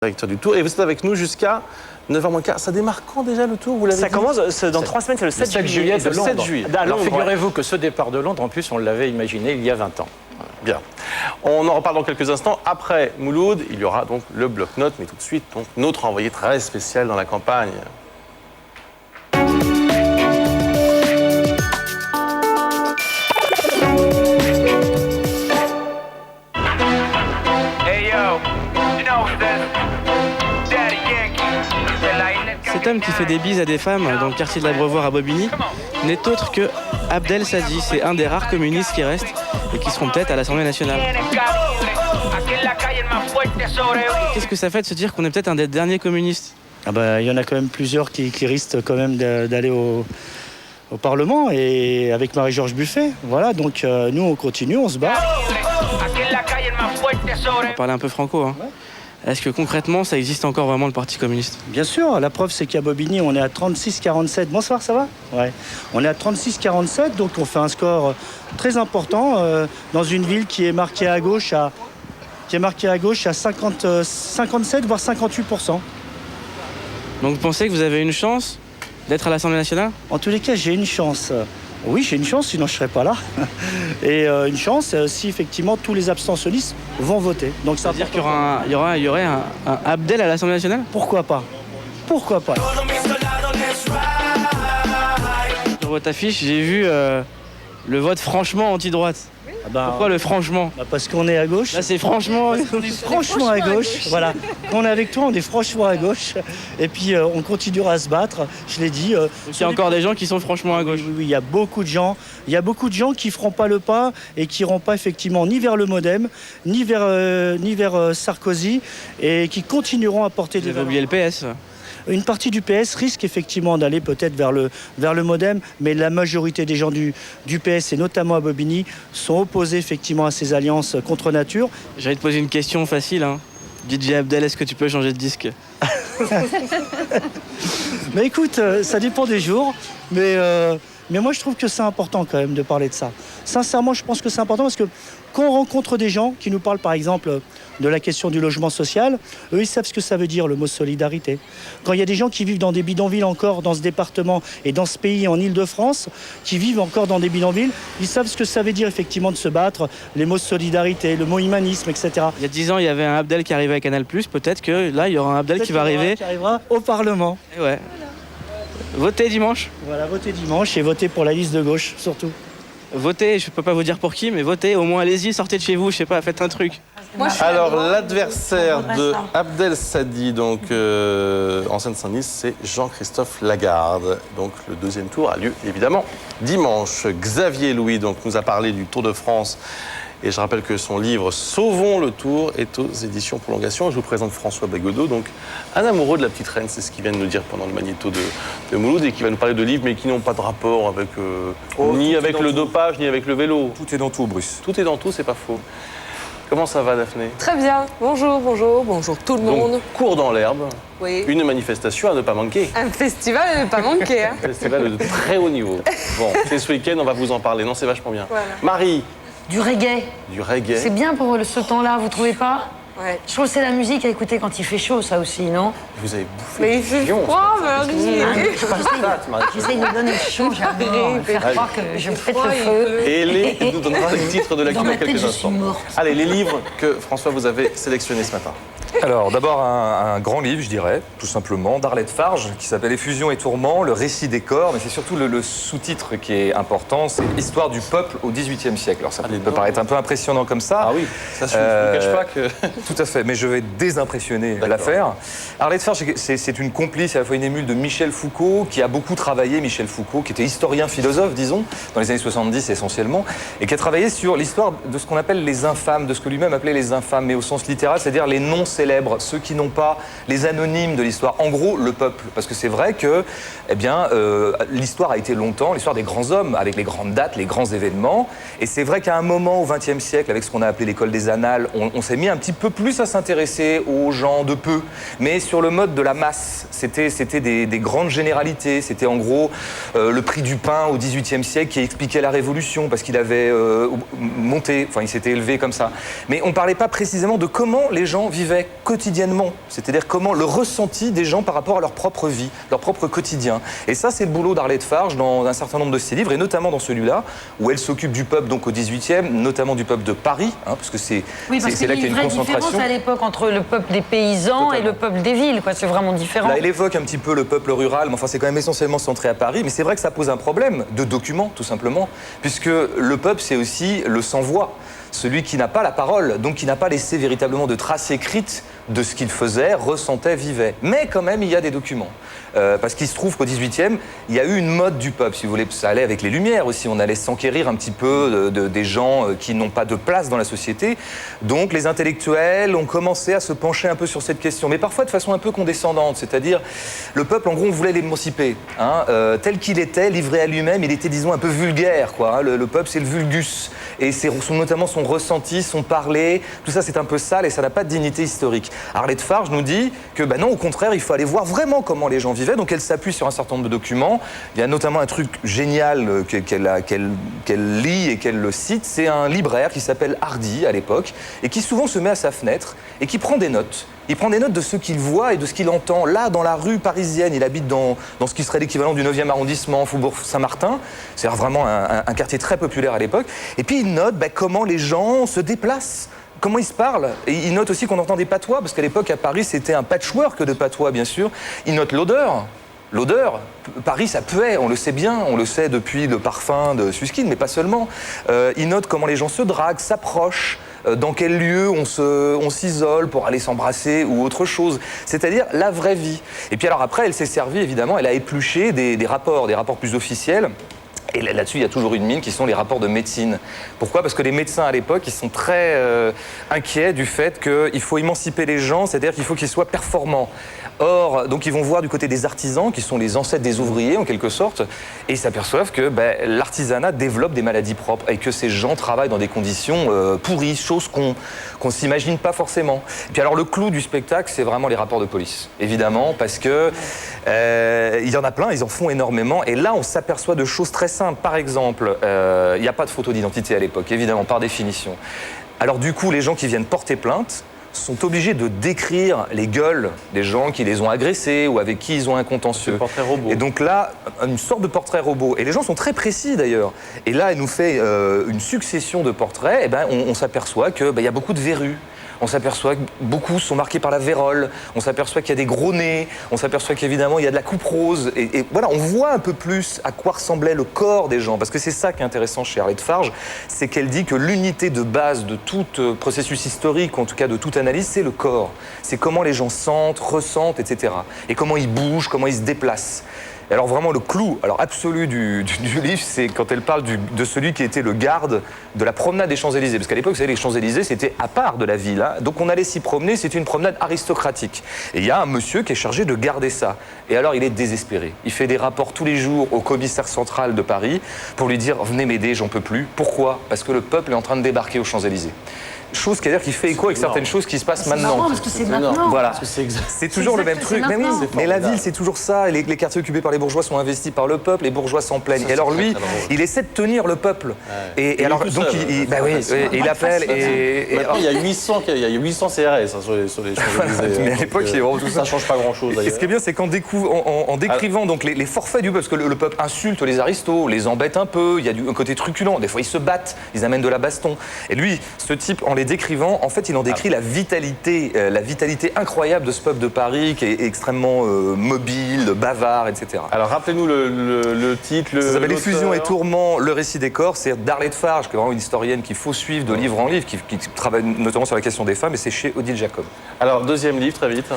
Directeur du Tour. Et vous êtes avec nous jusqu'à 9h15. Ça démarre quand déjà le Tour, vous l'avez Ça dit commence dans 3 semaines, c'est le 7 juillet. de Londres. 7 juillet. Alors figurez-vous que ce départ de Londres, en plus, on l'avait imaginé il y a 20 ans. Bien. On en reparle dans quelques instants. Après Mouloud, il y aura donc le bloc-notes, mais tout de suite, donc, notre envoyé très spécial dans la campagne. Cet homme qui fait des bises à des femmes dans le quartier de l'Abreuvoir à Bobigny n'est autre que Abdel Sadi. C'est un des rares communistes qui restent et qui seront peut-être à l'Assemblée nationale. Qu'est-ce que ça fait de se dire qu'on est peut-être un des derniers communistes? Ah bah, il y en a quand même plusieurs qui risquent quand même d'aller au Parlement, et avec Marie-Georges Buffet. Voilà, donc nous on continue, on se bat. On va parler un peu franco. Hein. Est-ce que concrètement ça existe encore vraiment le Parti communiste? Bien sûr, la preuve c'est qu'à Bobigny on est à 36-47. Bonsoir, ça va? Ouais. On est à 36-47, donc on fait un score très important dans une ville qui est marquée à gauche à 57 voire 58%. Donc vous pensez que vous avez une chance d'être à l'Assemblée nationale? En tous les cas, j'ai une chance. Oui, j'ai une chance, sinon je ne serais pas là. Et une chance si effectivement tous les abstentionnistes vont voter. Donc ça veut dire qu'il y aurait un Abdel à l'Assemblée nationale? Pourquoi pas? Pourquoi pas? Sur votre affiche, j'ai vu le vote franchement anti-droite. Ah bah, pourquoi le franchement? Parce qu'on est à gauche. Là, c'est franchement. On est franchement à gauche. Voilà. Quand on est avec toi, on est franchement à gauche. Et puis, on continuera à se battre. Je l'ai dit. Il y a encore des gens qui sont franchement à gauche. Oui, il y a beaucoup de gens. Il y a beaucoup de gens qui feront pas le pas et qui iront pas effectivement ni vers le MoDem, ni vers Sarkozy, et qui continueront à porter des. Vous avez oublié le PS. Une partie du PS risque effectivement d'aller peut-être vers le MoDem, mais la majorité des gens du PS, et notamment à Bobigny, sont opposés effectivement à ces alliances contre nature. J'allais te poser une question facile. Hein. DJ Abdel, est-ce que tu peux changer de disque? Mais écoute, ça dépend des jours, mais moi je trouve que c'est important quand même de parler de ça. Sincèrement, je pense que c'est important parce que quand on rencontre des gens qui nous parlent par exemple de la question du logement social, eux ils savent ce que ça veut dire le mot solidarité. Quand il y a des gens qui vivent dans des bidonvilles encore dans ce département et dans ce pays en Île-de-France, qui vivent encore dans des bidonvilles, ils savent ce que ça veut dire effectivement de se battre, les mots solidarité, le mot humanisme, etc. Il y a 10 ans, il y avait un Abdel qui arrivait à Canal+, peut-être que là il y aura un Abdel qui va arriver. Qui arrivera au Parlement. Et ouais. Votez dimanche. Voilà, votez dimanche et votez pour la liste de gauche, surtout. Votez, je peux pas vous dire pour qui, mais votez, au moins allez-y, sortez de chez vous, je sais pas, faites un truc. Alors, l'adversaire de Abdel Sadi, donc en Seine-Saint-Denis, c'est Jean-Christophe Lagarde. Donc, le deuxième tour a lieu évidemment dimanche. Xavier Louis donc, nous a parlé du Tour de France. Et je rappelle que son livre Sauvons le Tour est aux éditions Prolongation. Je vous présente François Bégodeau, donc un amoureux de la petite reine, c'est ce qu'il vient de nous dire pendant le magnéto de Mouloud, et qui va nous parler de livres, mais qui n'ont pas de rapport avec ni avec le dopage, ni avec le vélo. Tout est dans tout, Bruce. Tout est dans tout, c'est pas faux. Comment ça va, Daphné? Très bien. Bonjour, bonjour, bonjour tout le monde. Donc, cours dans l'herbe, Oui. une manifestation à ne pas manquer. Un festival à ne pas manquer. Hein. Un festival de très haut niveau. Bon, c'est ce week-end, on va vous en parler. Non, c'est vachement bien. Voilà. Marie, Du reggae. du reggae. C'est bien pour ce temps-là, vous trouvez pas? Ouais. Je trouve que c'est la musique à écouter quand il fait chaud, ça aussi, non? Vous avez bouffé Mais du il fait fion, froid, c'est pas Marie. J'essaye de donner le chaud, j'adore faire Allez. croire que je pète froid, le il feu. pleut. Et Hélène nous donnera le titre de la Dans dans ma tête, quelques je instants. suis morte. Allez, les livres que François vous avez sélectionnés ce matin. Alors, d'abord, un grand livre, je dirais, tout simplement, d'Arlette Farge, qui s'appelle Effusion et tourment, le récit des corps, mais c'est surtout le sous-titre qui est important, c'est Histoire du peuple au XVIIIe siècle. Alors, ça peut paraître un peu impressionnant comme ça. Ah oui, ça je ne cache pas que... Tout à fait, mais je vais désimpressionner l'affaire. Arlette Farge, c'est une complice, à la fois une émule de Michel Foucault, qui a beaucoup travaillé, Michel Foucault, qui était historien-philosophe, disons, dans les années 70 essentiellement, et qui a travaillé sur l'histoire de ce qu'on appelle les infâmes, de ce que lui-même appelait les infâmes, mais au sens littéral, c'est-à-dire les noms célèbres, ceux qui n'ont pas les anonymes de l'histoire. En gros, le peuple. Parce que c'est vrai que, eh bien, l'histoire a été longtemps l'histoire des grands hommes, avec les grandes dates, les grands événements. Et c'est vrai qu'à un moment, au XXe siècle, avec ce qu'on a appelé l'école des annales, on s'est mis un petit peu plus à s'intéresser aux gens de peu. Mais sur le mode de la masse, c'était des grandes généralités. C'était en gros le prix du pain au XVIIIe siècle qui expliquait la Révolution, parce qu'il avait monté, enfin, il s'était élevé comme ça. Mais on ne parlait pas précisément de comment les gens vivaient, quotidiennement, c'est-à-dire comment le ressenti des gens par rapport à leur propre vie, leur propre quotidien. Et ça, c'est le boulot d'Arlette Farge dans un certain nombre de ses livres, et notamment dans celui-là, où elle s'occupe du peuple donc au XVIIIe, notamment du peuple de Paris, parce que c'est là qu'il y a une concentration. Différence à l'époque entre le peuple des paysans et le peuple des villes, quoi. C'est vraiment différent. Là, elle évoque un petit peu le peuple rural, mais enfin, c'est quand même essentiellement centré à Paris. Mais c'est vrai que ça pose un problème de documents, tout simplement, puisque le peuple, c'est aussi le sans-voix, celui qui n'a pas la parole, donc qui n'a pas laissé véritablement de traces écrites de ce qu'il faisait, ressentait, vivait. Mais quand même, il y a des documents. Parce qu'il se trouve qu'au XVIIIe, il y a eu une mode du peuple, si vous voulez. Ça allait avec les Lumières aussi. On allait s'enquérir un petit peu des gens qui n'ont pas de place dans la société. Donc les intellectuels ont commencé à se pencher un peu sur cette question, mais parfois de façon un peu condescendante. C'est-à-dire, le peuple, en gros, on voulait l'émanciper. Tel qu'il était, livré à lui-même, il était, disons, un peu vulgaire, quoi. Le peuple, c'est le vulgus. Et c'est notamment son ressenti, son parler. Tout ça, c'est un peu sale et ça n'a pas de dignité historique. Arlette Farge nous dit que, non, au contraire, il faut aller voir vraiment comment les gens vivaient. Donc elle s'appuie sur un certain nombre de documents. Il y a notamment un truc génial qu'elle lit et qu'elle le cite. C'est un libraire qui s'appelle Hardy à l'époque et qui souvent se met à sa fenêtre et qui prend des notes. Il prend des notes de ce qu'il voit et de ce qu'il entend. Là, dans la rue parisienne, il habite dans ce qui serait l'équivalent du 9e arrondissement, Faubourg Saint-Martin. C'est vraiment un quartier très populaire à l'époque. Et puis il note comment les gens se déplacent. Comment ils se parlent. Et il note aussi qu'on entend des patois, parce qu'à l'époque, à Paris, c'était un patchwork de patois, bien sûr. Il note l'odeur. L'odeur, Paris, ça puait, on le sait bien, on le sait depuis le parfum de Susskind, mais pas seulement. Il note comment les gens se draguent, s'approchent, dans quel lieu on s'isole pour aller s'embrasser ou autre chose. C'est-à-dire la vraie vie. Et puis alors après, elle s'est servie, évidemment, elle a épluché des rapports plus officiels. Et là-dessus, il y a toujours une mine qui sont les rapports de médecine. Pourquoi ? Parce que les médecins à l'époque, ils sont très inquiets du fait qu'il faut émanciper les gens, c'est-à-dire qu'il faut qu'ils soient performants. Or, donc ils vont voir du côté des artisans, qui sont les ancêtres des ouvriers en quelque sorte, et ils s'aperçoivent que l'artisanat développe des maladies propres et que ces gens travaillent dans des conditions pourries, choses qu'on s'imagine pas forcément. Et puis alors le clou du spectacle, c'est vraiment les rapports de police, évidemment, parce que il y en a plein, ils en font énormément, et là on s'aperçoit de choses très simples. Par exemple, il n'y a pas de photo d'identité à l'époque, évidemment, par définition. Alors du coup, les gens qui viennent porter plainte sont obligés de décrire les gueules des gens qui les ont agressés ou avec qui ils ont un contentieux. Portrait robot. Et donc là, une sorte de portrait robot. Et les gens sont très précis d'ailleurs. Et là, elle nous fait une succession de portraits. Et on s'aperçoit qu'il y a beaucoup de verrues. On s'aperçoit que beaucoup sont marqués par la vérole. On s'aperçoit qu'il y a des gros nez. On s'aperçoit qu'évidemment, il y a de la coupe rose. Et voilà, on voit un peu plus à quoi ressemblait le corps des gens. Parce que c'est ça qui est intéressant chez Arlette Farge, c'est qu'elle dit que l'unité de base de tout processus historique, ou en tout cas de toute analyse, c'est le corps. C'est comment les gens sentent, ressentent, etc. Et comment ils bougent, comment ils se déplacent. Et alors vraiment le clou absolu du livre, c'est quand elle parle de celui qui était le garde de la promenade des Champs-Élysées. Parce qu'à l'époque, vous savez, les Champs-Élysées, c'était à part de la ville. Donc on allait s'y promener, c'était une promenade aristocratique. Et il y a un monsieur qui est chargé de garder ça. Et alors il est désespéré. Il fait des rapports tous les jours au commissaire central de Paris pour lui dire « Venez m'aider, j'en peux plus ». Pourquoi ? Parce que le peuple est en train de débarquer aux Champs-Élysées. Chose qui fait écho avec certaines choses qui se passent maintenant. C'est marrant parce que c'est maintenant. Voilà. C'est toujours le même truc. Mais oui, mais la ville, c'est toujours ça. Les quartiers occupés par les bourgeois sont investis par le peuple, les bourgeois s'en plaignent. Et alors lui, il essaie de tenir le peuple. Et alors, donc, il appelle. Maintenant, il y a 800 CRS sur les Champs-Élysées. Mais à l'époque, ça ne change pas grand-chose. Et ce qui est bien, c'est qu'en décrivant donc, les forfaits du peuple, parce que le peuple insulte les aristos, les embête un peu, il y a un côté truculent. Des fois, ils se battent, ils amènent de la baston. Et lui, ce type, en les décrivant, en fait, il en décrit la vitalité incroyable de ce peuple de Paris qui est extrêmement mobile, bavard, etc. Alors, rappelez-nous le titre. Ça s'appelle Effusion et tourment, le récit des corps. C'est d'Arlette Farge, qui est vraiment une historienne qu'il faut suivre de livre en livre, qui travaille notamment sur la question des femmes, et c'est chez Odile Jacob. Alors, deuxième livre, très vite.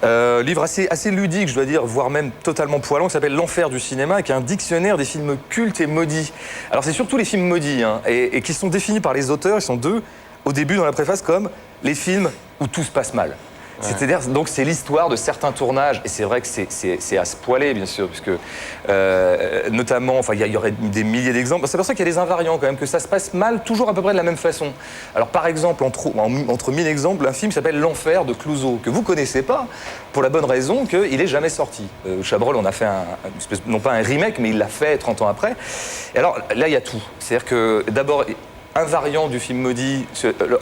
Livre assez ludique, je dois dire, voire même totalement poilant, qui s'appelle L'Enfer du cinéma, qui est un dictionnaire des films cultes et maudits. Alors, c'est surtout les films maudits, et qui sont définis par les auteurs, ils sont deux, au début dans la préface, comme les films où tout se passe mal. Ouais. C'est-à-dire, donc c'est l'histoire de certains tournages, et c'est vrai que c'est à se poiler, bien sûr, puisque notamment, il y aurait des milliers d'exemples. C'est pour ça qu'il y a des invariants quand même, que ça se passe mal toujours à peu près de la même façon. Alors par exemple, entre 1000 exemples, un film s'appelle L'Enfer de Clouzot, que vous connaissez pas, pour la bonne raison qu'il n'est jamais sorti. Chabrol en a fait non pas un remake, mais il l'a fait 30 ans après. Et alors là, il y a tout. C'est-à-dire que d'abord, un variant du film maudit,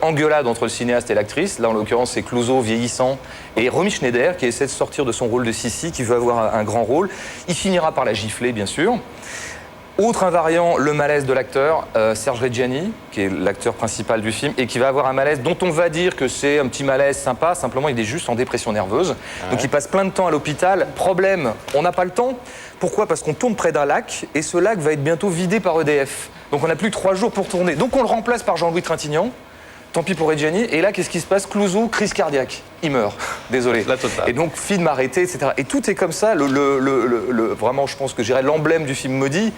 engueulade entre le cinéaste et l'actrice. Là, en l'occurrence, c'est Clouseau vieillissant et Romy Schneider qui essaie de sortir de son rôle de Sissi, qui veut avoir un grand rôle. Il finira par la gifler, bien sûr. Autre invariant, le malaise de l'acteur, Serge Reggiani, qui est l'acteur principal du film, et qui va avoir un malaise dont on va dire que c'est un petit malaise sympa, simplement il est juste en dépression nerveuse. Donc il passe plein de temps à l'hôpital. Problème, on n'a pas le temps. Pourquoi? Parce qu'on tourne près d'un lac, et ce lac va être bientôt vidé par EDF. Donc on n'a plus que 3 jours pour tourner. Donc on le remplace par Jean-Louis Trintignant. Tant pis pour Reggiani. Et là, qu'est-ce qui se passe? Clouseau, crise cardiaque. Il meurt. Désolé. La totale. Et donc, film arrêté, etc. Et tout est comme ça. Vraiment, je pense que j'irais l'emblème du film maudit,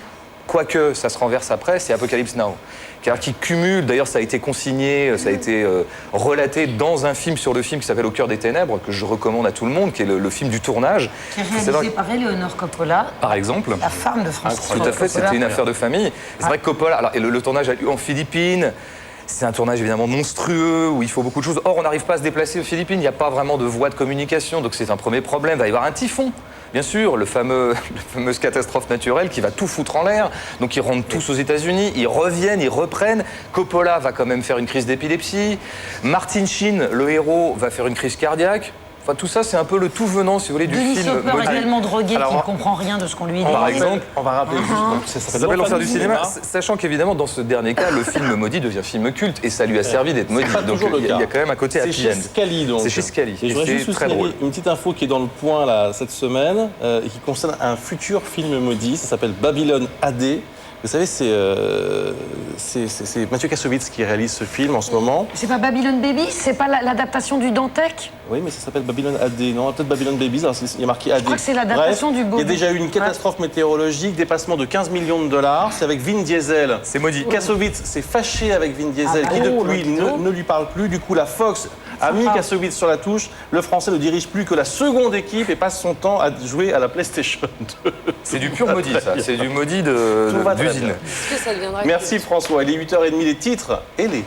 quoique ça se renverse après, c'est Apocalypse Now. Qui cumule, d'ailleurs ça a été consigné, ça a été relaté dans un film sur le film qui s'appelle Au cœur des ténèbres, que je recommande à tout le monde, qui est le film du tournage. Qui est réalisé par Eleonore Coppola. Par exemple. La femme de Francis Tout à fait, c'était une affaire de famille. C'est vrai que Coppola, alors, et le tournage a lieu en Philippines. C'est un tournage évidemment monstrueux, où il faut beaucoup de choses. Or, on n'arrive pas à se déplacer aux Philippines, il n'y a pas vraiment de voie de communication, donc c'est un premier problème. Il va y avoir un typhon, bien sûr, la fameuse catastrophe naturelle qui va tout foutre en l'air. Donc ils rentrent tous aux États-Unis, ils reviennent, ils reprennent. Coppola va quand même faire une crise d'épilepsie. Martin Sheen, le héros, va faire une crise cardiaque. Enfin, tout ça, c'est un peu le tout venant, si vous voulez, du Denis film. Hopper est tellement drogué qu'il Alors, ne comprend rien de ce qu'on lui dit. Par exemple, On va rappeler juste. ça s'appelle L'Enfer du cinéma, sachant qu'évidemment, dans ce dernier cas, le film maudit devient film culte et ça lui a servi d'être maudit. pas Donc toujours le il y a cas. quand même un côté C'est happy chez end. Scali, donc. C'est chez Scali. Et je voudrais juste C'est très signaler drôle. une petite info qui est dans le point là, cette semaine et qui concerne un futur film maudit. Ça s'appelle Babylone AD. Vous savez, c'est Mathieu Kassovitz qui réalise ce film en ce moment. C'est pas Babylon Baby? C'est pas l'adaptation du Dantec? Oui, mais ça s'appelle Babylone AD. Non, peut-être Babylone Babies. Alors, il y a marqué AD. Je crois que c'est l'adaptation Bref, du beau. Il y a déjà eu une catastrophe météorologique, dépassement de 15 millions de dollars. C'est avec Vin Diesel. C'est maudit. Kassovitz s'est fâché avec Vin Diesel, qui depuis ne lui parle plus. Du coup, la Fox a mis Kassovitz sur la touche. Le Français ne dirige plus que la seconde équipe et passe son temps à jouer à la PlayStation 2. C'est du pur maudit, ça. C'est du maudit Tout va très d'usine. bien. Est-ce que ça deviendra Merci François. Il est 8h30, les titres et les...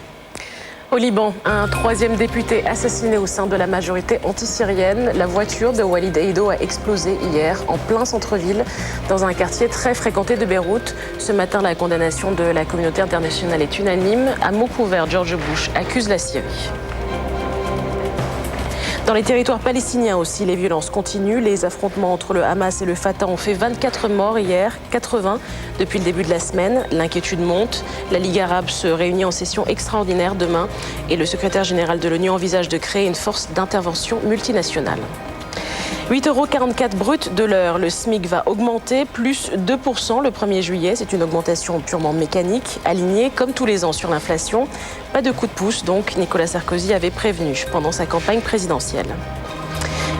Au Liban, un 3e député assassiné au sein de la majorité anti-syrienne. La voiture de Walid Eido a explosé hier en plein centre-ville, dans un quartier très fréquenté de Beyrouth. Ce matin, la condamnation de la communauté internationale est unanime. À mots couverts, George Bush accuse la Syrie. Dans les territoires palestiniens aussi, les violences continuent. Les affrontements entre le Hamas et le Fatah ont fait 24 morts hier, 80 depuis le début de la semaine. L'inquiétude monte. La Ligue arabe se réunit en session extraordinaire demain et le secrétaire général de l'ONU envisage de créer une force d'intervention multinationale. 8,44 € brut de l'heure. Le SMIC va augmenter, plus 2% le 1er juillet. C'est une augmentation purement mécanique, alignée comme tous les ans sur l'inflation. Pas de coup de pouce, donc Nicolas Sarkozy avait prévenu pendant sa campagne présidentielle.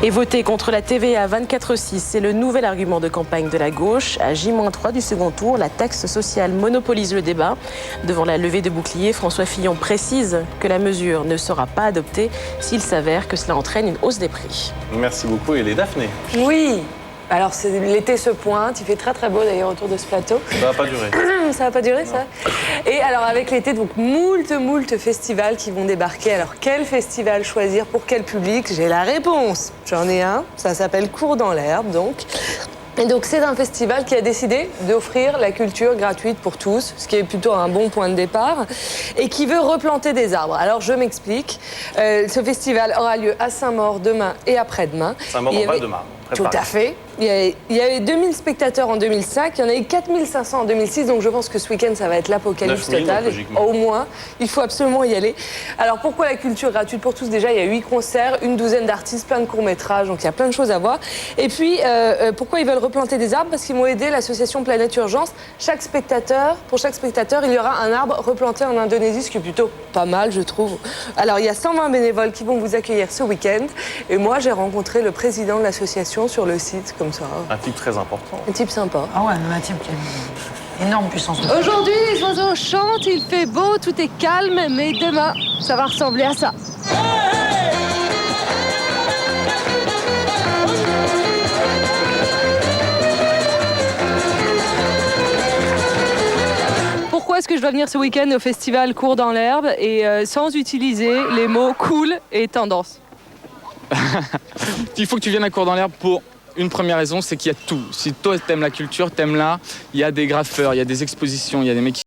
Et voter contre la TVA 24/6, c'est le nouvel argument de campagne de la gauche. À J-3 du second tour, la taxe sociale monopolise le débat. Devant la levée de bouclier, François Fillon précise que la mesure ne sera pas adoptée s'il s'avère que cela entraîne une hausse des prix. Merci beaucoup. Et les Daphné. Oui. Alors, l'été se pointe, il fait très très beau d'ailleurs autour de ce plateau. Ça va pas durer. Ça va pas durer, ça? Et alors, avec l'été, donc, moult festivals qui vont débarquer. Alors, quel festival choisir pour quel public? J'ai la réponse. J'en ai un, ça s'appelle Cours dans l'herbe, donc. Et donc, c'est un festival qui a décidé d'offrir la culture gratuite pour tous, ce qui est plutôt un bon point de départ, et qui veut replanter des arbres. Alors, je m'explique. Ce festival aura lieu à Saint-Maur demain et après-demain. Saint-Maur en Val-de-Marne. Tout à fait. Il y avait 2000 spectateurs en 2005, il y en a eu 4500 en 2006, donc je pense que ce week-end, ça va être l'apocalypse 9000, totale. logiquement. Au moins, il faut absolument y aller. Alors, pourquoi la culture gratuite pour tous? Déjà, il y a 8 concerts, une douzaine d'artistes, plein de courts-métrages, donc il y a plein de choses à voir. Et puis, pourquoi ils veulent replanter des arbres? Parce qu'ils vont aider l'association Planète Urgence. Pour chaque spectateur, il y aura un arbre replanté en Indonésie, ce qui est plutôt pas mal, je trouve. Alors, il y a 120 bénévoles qui vont vous accueillir ce week-end. Et moi, j'ai rencontré le président de l'association sur le site, comme ça. Un type très important. Un type sympa. Ah ouais, mais un type qui a une énorme puissance. Aujourd'hui, les oiseaux chantent, il fait beau, tout est calme, mais demain, ça va ressembler à ça. Pourquoi est-ce que je dois venir ce week-end au festival Cours dans l'herbe et sans utiliser les mots cool et tendance? Il faut que tu viennes à Cours dans l'herbe pour une première raison, c'est qu'il y a tout. Si toi t'aimes la culture, t'aimes l'art, il y a des graffeurs, il y a des expositions, il y a des mecs qui